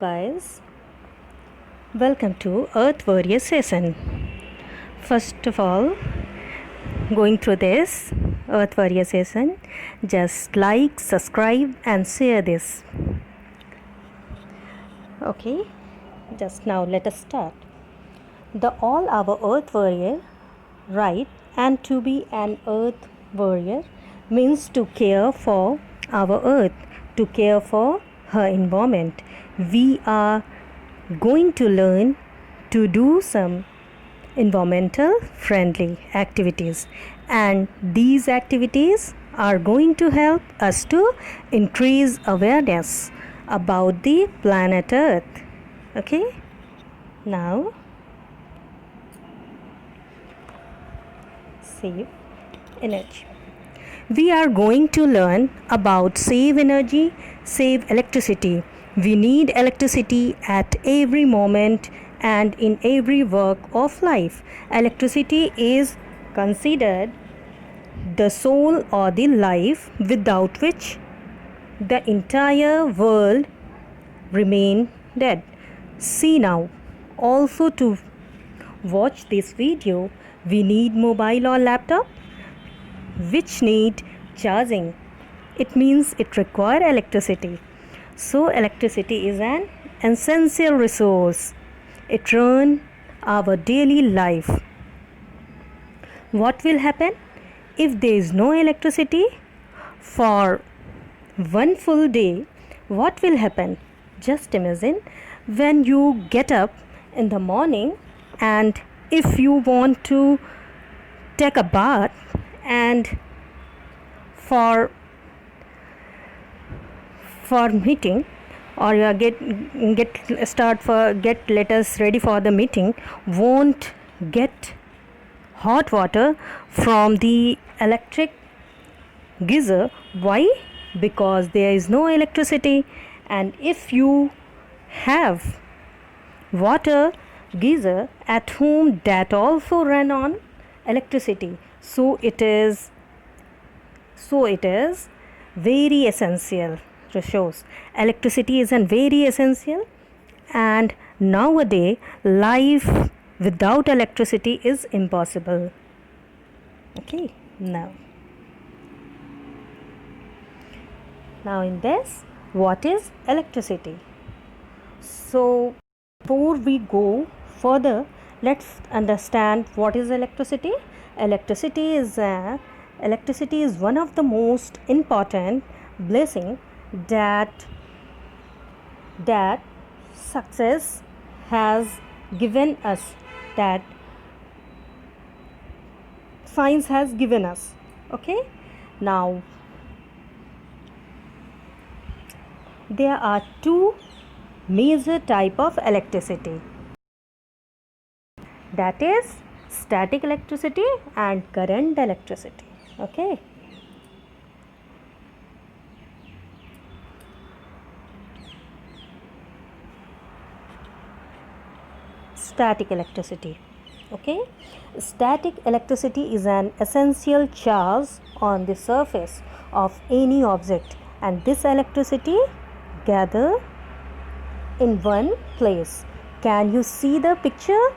Guys, welcome to Earth Warrior session. First of all, going through this Earth Warrior session, just like, subscribe, and share this. Okay, just now let us start. The all our Earth Warrior, right, and to be an Earth Warrior means to care for our Earth, to care for her environment. We are going to learn to do some environmental friendly activities, and these activities are going to help us to increase awareness about the planet Earth. Okay, now save energy. We are going to learn about save energy, save electricity. We need electricity at every moment and in every work of life. Electricity is considered the soul or the life without which the entire world remain dead. See now, also to watch this video, we need mobile or laptop which need charging. It means it require electricity. So electricity is an essential resource. It runs our daily life. What will happen if there is no electricity for one full day? What will happen? Just imagine when you get up in the morning, and if you want to take a bath and for meeting, or you let us ready for the meeting, won't get hot water from the electric geyser. Why? Because there is no electricity. And if you have water geyser at home, that also run on electricity, so it is very essential resource. Electricity is very essential, and nowadays life without electricity is impossible. Okay, now in this, what is electricity? So before we go further, let's understand what is electricity. Electricity is one of the most important blessing that success has given us, that science has given us. Okay, now there are two major type of electricity, that is static electricity and current electricity. Okay, static electricity. Okay, static electricity is an essential charge on the surface of any object, and this electricity gather in one place. Can you see the picture?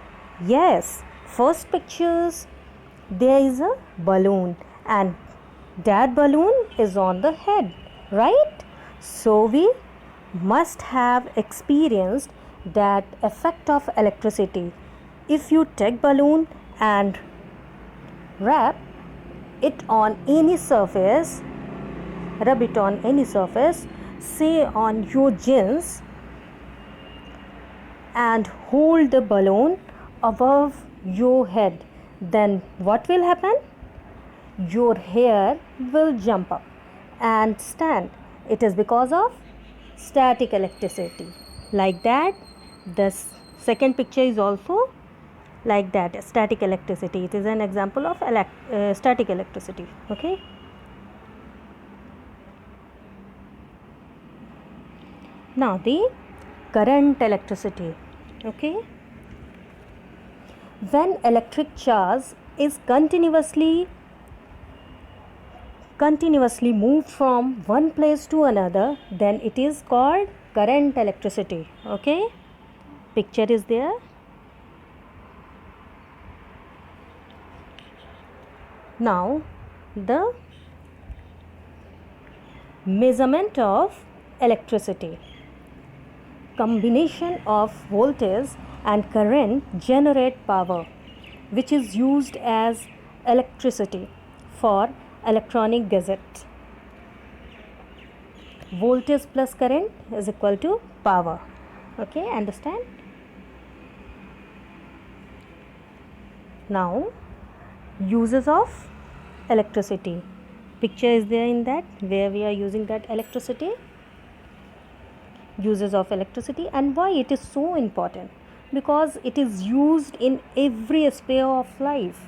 Yes, first pictures, there is a balloon, and that balloon is on the head, right? So we must have experienced that effect of electricity. If you take balloon and wrap it on any surface, rub it on any surface, say on your jeans, and hold the balloon above your head, then what will happen? Your hair will jump up and stand. It is because of static electricity. Like that, the second picture is also like that, static electricity. It is an example of static electricity. Okay, now the current electricity. Okay, when electric charge is continuously moved from one place to another, then it is called current electricity. Okay, picture is there. Now the measurement of electricity. Combination of voltage and current generate power, which is used as electricity for electronic gadgets. Voltage plus current is equal to power. Okay, understand? Now, uses of electricity. Picture is there in that where we are using that electricity. Uses of electricity and why it is so important, because it is used in every sphere of life,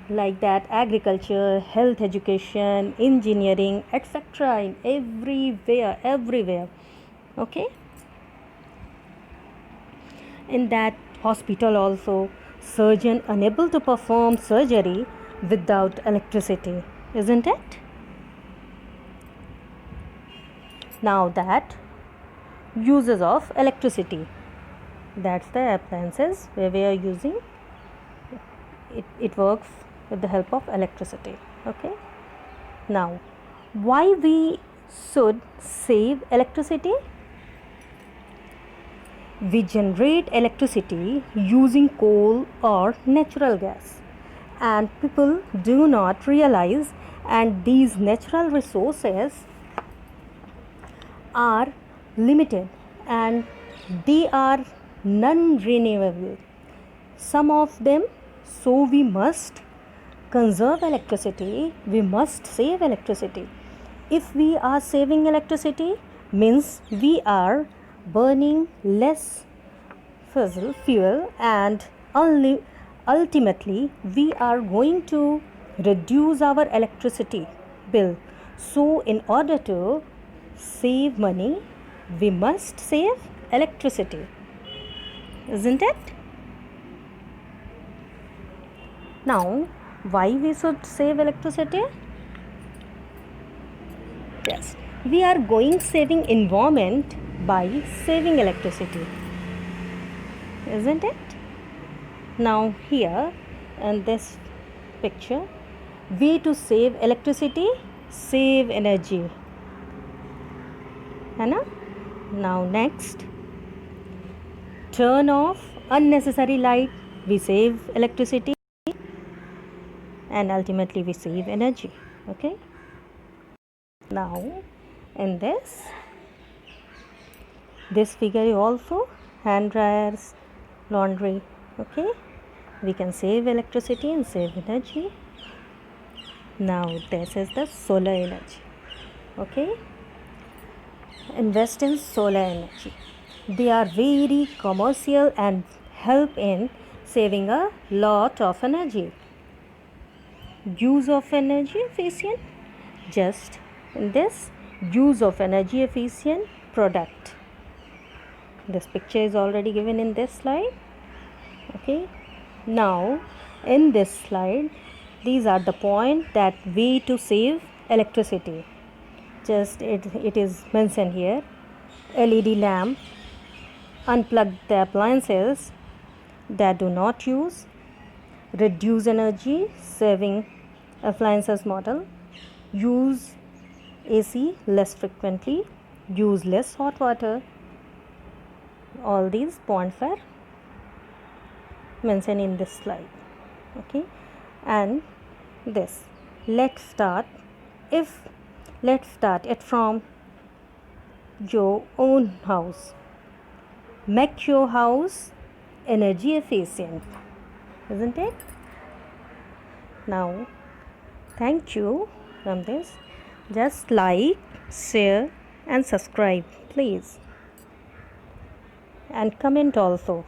like that agriculture, health, education, engineering, etc. in everywhere. Okay, in that hospital also, surgeon unable to perform surgery without electricity, isn't it? Now that uses of electricity, that's the appliances where we are using it works with the help of electricity. Okay, now why we should save electricity? We generate electricity using coal or natural gas, and people do not realize, and these natural resources are limited and they are non-renewable, some of them. So we must conserve electricity, we must save electricity. If we are saving electricity, means we are burning less fossil fuel, and only ultimately we are going to reduce our electricity bill. So in order to save money, we must save electricity, isn't it? Now, why we should save electricity? Yes, we are going saving environment by saving electricity, isn't it? Now here in this picture, way to save electricity, save energy, है ना? Now next, turn off unnecessary light, we save electricity and ultimately we save energy. Okay, now in this figure also, hand dryers, laundry. Okay, we can save electricity and save energy. Now this is the solar energy. Okay, invest in solar energy. They are very commercial and help in saving a lot of energy. Use of energy efficient, just in this use of energy efficient product. This picture is already given in this slide. Okay, now in this slide, these are the point that way to save electricity. Just it is mentioned here. LED lamp, unplug the appliances that do not use, reduce energy saving appliances model, use AC less frequently, use less hot water. All these points are mentioned in this slide. Okay, and this, let's start it from your own house. Make your house energy efficient, isn't it? Now thank you from this. Just like, share and subscribe please, and comment also.